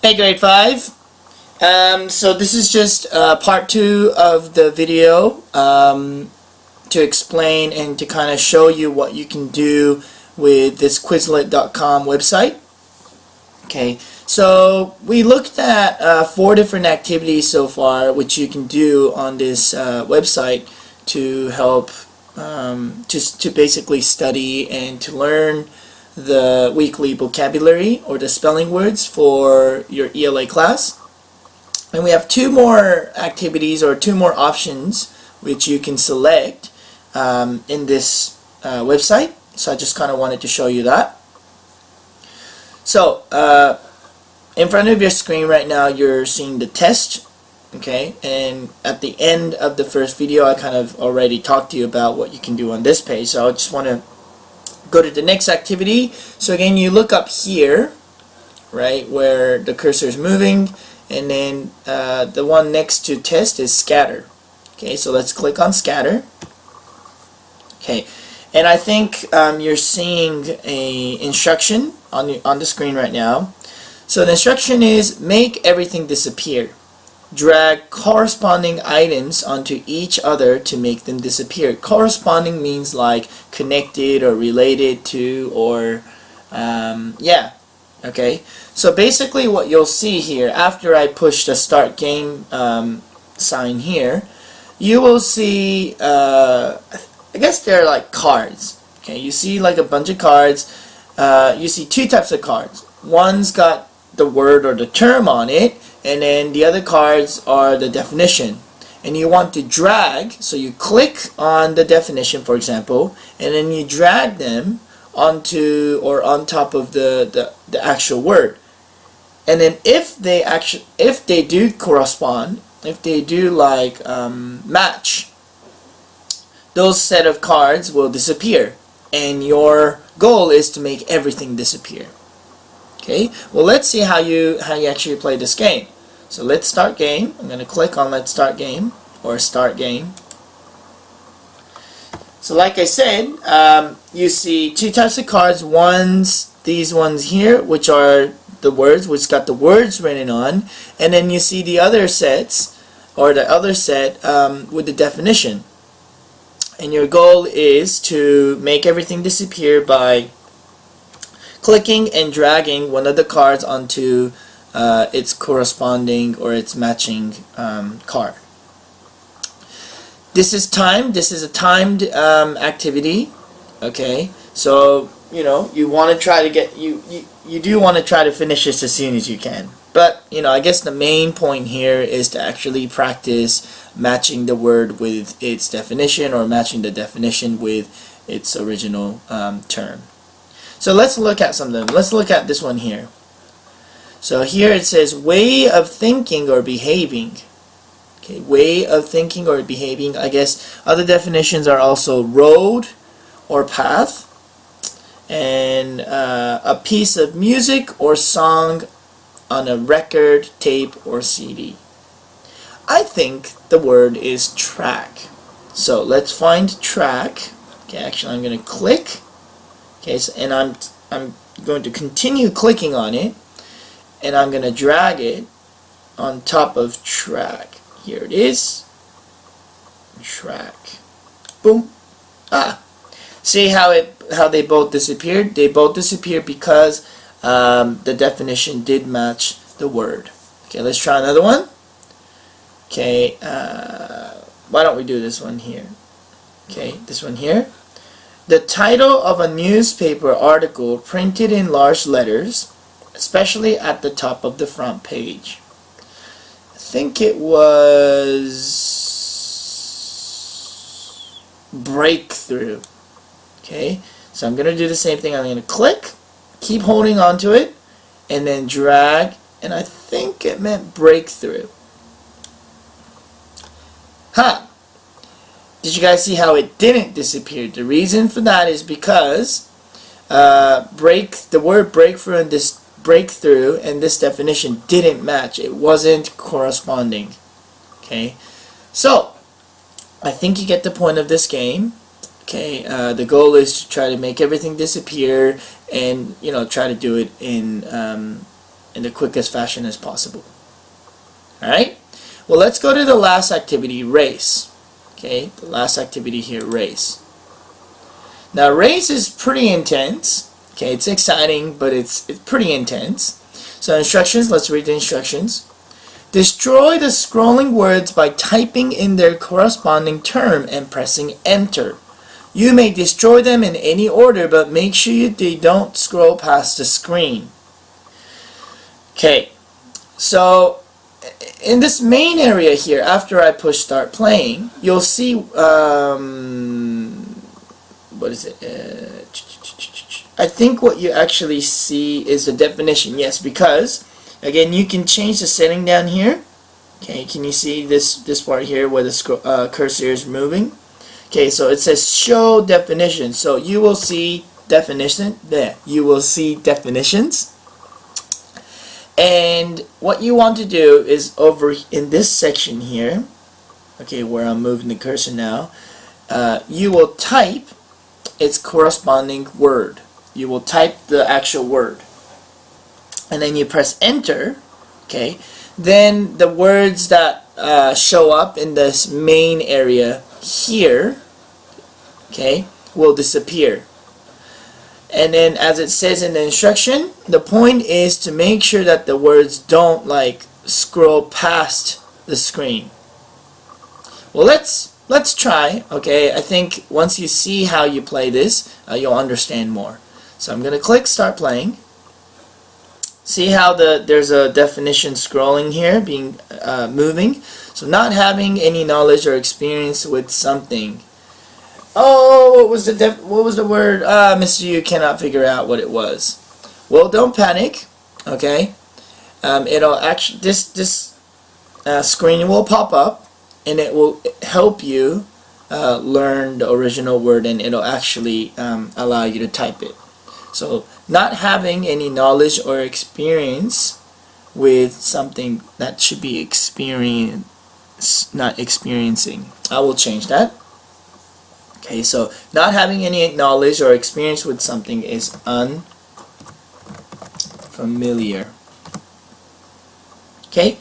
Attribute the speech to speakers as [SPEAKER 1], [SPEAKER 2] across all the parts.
[SPEAKER 1] Hey grade 5. So this is just part 2 of the video to explain and to kind of show you what you can do with this Quizlet.com website. Okay, so we looked at 4 different activities so far which you can do on this website to help just to basically study and to learn the weekly vocabulary or the spelling words for your ELA class. And we have 2 more activities or 2 more options which you can select in this website. So I just kind of wanted to show you that. So in front of your screen right now you're seeing the test. Okay, and at the end of the first video I kind of already talked to you about what you can do on this page. So I just want to go to the next activity. So again, you look up here, right, where the cursor is moving, and then the one next to test is scatter. Okay, so let's click on scatter. Okay, and I think you're seeing a instruction on the screen right now. So the instruction is make everything disappear. Drag corresponding items onto each other to make them disappear. Corresponding means like connected or related to, or yeah, okay. So basically what you'll see here, after I push the start game sign here, you will see I guess they're like cards. Okay, you see like a bunch of cards. You see 2 types of cards. One's got the word or the term on it, and then the other cards are the definition. And you want to drag, so you click on the definition, for example, and then you drag them onto or on top of the actual word. And then if they do correspond, if they do like match, those set of cards will disappear, and your goal is to make everything disappear. Okay, well let's see how you actually play this game. So let's start game. I'm going to click on let's start game or start game. So like I said, you see 2 types of cards. These ones here, which are the words, which got the words written on, and then you see the other sets or the other set with the definition. And your goal is to make everything disappear by clicking and dragging one of the cards onto its corresponding or its matching card. This is timed. This is a timed activity. Okay, so you know you want to try to get you do want to try to finish this as soon as you can. But you know, I guess the main point here is to actually practice matching the word with its definition or matching the definition with its original term. So let's look at some of them. Let's look at this one here. So here it says way of thinking or behaving. Okay, way of thinking or behaving. I guess other definitions are also road or path, and a piece of music or song on a record, tape, or CD. I think the word is track. So let's find track. Okay, actually I'm going to click. Okay, so, and I'm going to continue clicking on it, and I'm going to drag it on top of track. Here it is. Track. Boom. Ah. See how they both disappeared? They both disappeared because the definition did match the word. Okay, let's try another one. Okay, why don't we do this one here? Okay, this one here. The title of a newspaper article printed in large letters, especially at the top of the front page. I think it was breakthrough. Okay, so I'm going to do the same thing. I'm going to click, keep holding on to it, and then drag, and I think it meant breakthrough. Huh. Did you guys see how it didn't disappear? The reason for that is because the word breakthrough and this definition didn't match. It wasn't corresponding. Okay, so I think you get the point of this game. Okay, the goal is to try to make everything disappear, and you know, try to do it in in the quickest fashion as possible. Alright? Well, let's go to the last activity, race. Okay, the last activity here, race. Now, race is pretty intense. Okay, it's exciting, but it's pretty intense. So instructions, let's read the instructions. Destroy the scrolling words by typing in their corresponding term and pressing enter. You may destroy them in any order, but make sure they don't scroll past the screen. Okay, so in this main area here, after I push start playing, you'll see, what is it? I think what you actually see is the definition. Yes, because again, you can change the setting down here. Okay, can you see this part here where the cursor is moving? Okay, so it says show definition. So you will see definition there. You will see definitions. And what you want to do is over in this section here, okay, where I'm moving the cursor now, you will type its corresponding word. You will type the actual word. And then you press enter, okay, then the words that show up in this main area here, okay, will disappear. And then as it says in the instruction, the point is to make sure that the words don't like scroll past the screen. Well, let's try. Okay, I think once you see how you play this, you'll understand more. So I'm gonna click start playing. See how there's a definition scrolling here, being moving. So not having any knowledge or experience with something. Oh, what was the word? Mr. You cannot figure out what it was. Well, don't panic. Okay, it'll actually this screen will pop up, and it will help you learn the original word, and it'll actually allow you to type it. So not having any knowledge or experience with something that should be not experiencing. I will change that. Okay, so not having any knowledge or experience with something is unfamiliar. Okay,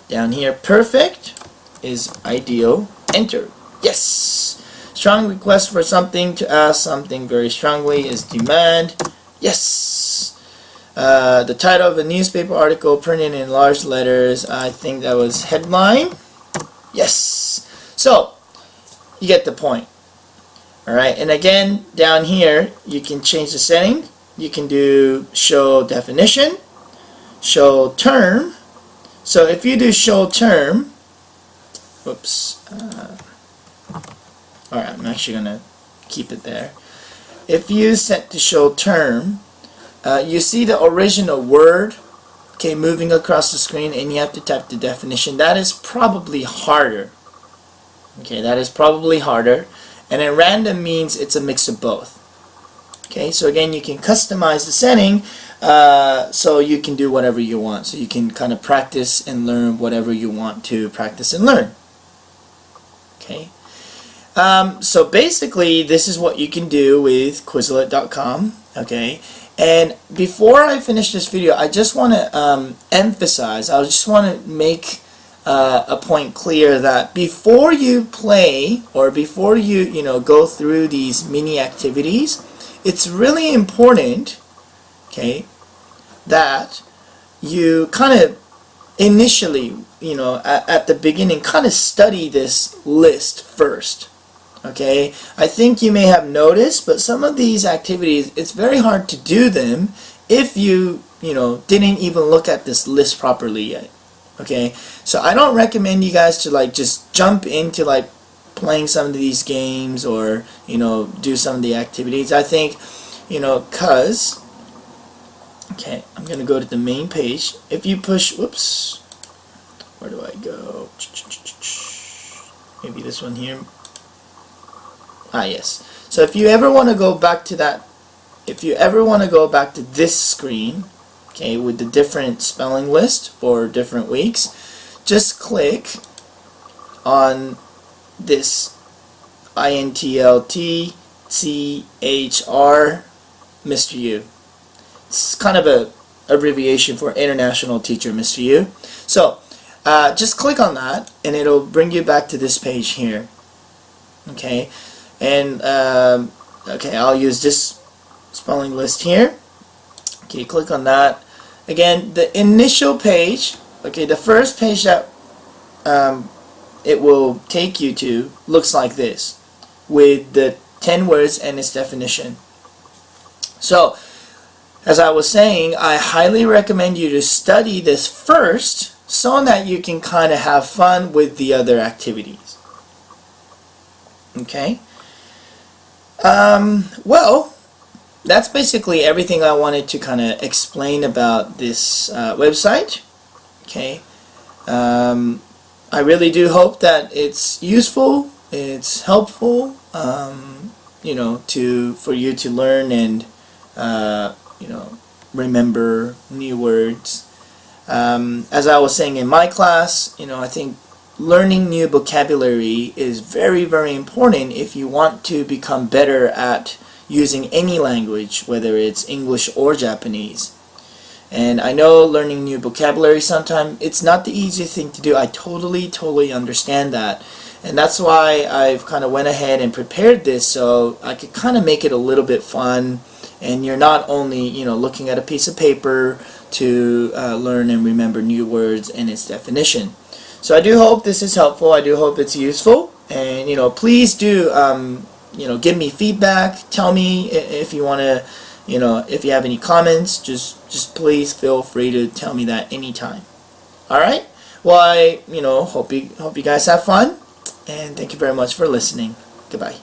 [SPEAKER 1] down here, perfect is ideal. Enter. Yes. Strong request for something, to ask something very strongly is demand. Yes. The title of a newspaper article printed in large letters, I think that was headline. Yes. So, you get the point. Alright, and again, down here, you can change the setting. You can do show definition, show term. So if you do show term, whoops, alright, I'm actually going to keep it there. If you set to show term, you see the original word, okay, moving across the screen, and you have to type the definition. That is probably harder. Okay, that is probably harder. And then random means it's a mix of both. Okay, so again, you can customize the setting so you can do whatever you want. So you can kind of practice and learn whatever you want to practice and learn. Okay, so basically, this is what you can do with Quizlet.com. Okay, and before I finish this video, I just want to emphasize, I just want to make a point clear that before you play or before you go through these mini activities, it's really important, okay, that you kind of initially, at the beginning, kind of study this list first. Okay, I think you may have noticed, but some of these activities, it's very hard to do them if you didn't even look at this list properly yet. Okay, so I don't recommend you guys to just jump into playing some of these games or do some of the activities. I think cause okay, I'm gonna go to the main page. If you push, whoops, where do I go? Maybe this one here. Ah, yes. So if you ever want to go back to this screen, okay, with the different spelling list for different weeks, just click on this INTLTCHR Mr. U. It's kind of a abbreviation for International Teacher, Mr. Yu. So just click on that and it'll bring you back to this page here. Okay, and okay, I'll use this spelling list here. Okay, click on that. Again, the initial page, okay, the first page that it will take you to looks like this, with the 10 words and its definition. So, as I was saying, I highly recommend you to study this first so that you can kind of have fun with the other activities. Okay? Well, that's basically everything I wanted to kind of explain about this website. Okay? I really do hope that it's useful, it's helpful, you know, for you to learn and you know, remember new words. As I was saying in my class, you know, I think learning new vocabulary is very, very important if you want to become better at using any language, whether it's English or Japanese. And I know learning new vocabulary sometimes it's not the easiest thing to do. I totally understand that. And that's why I've kind of went ahead and prepared this so I could kind of make it a little bit fun, and you're not only, you know, looking at a piece of paper to learn and remember new words and its definition. So I do hope this is helpful. I do hope it's useful, and you know, please do you know, give me feedback. Tell me if you want to, you know, if you have any comments. Just please feel free to tell me that anytime. All right. Well, I, you know, hope you guys have fun, and thank you very much for listening. Goodbye.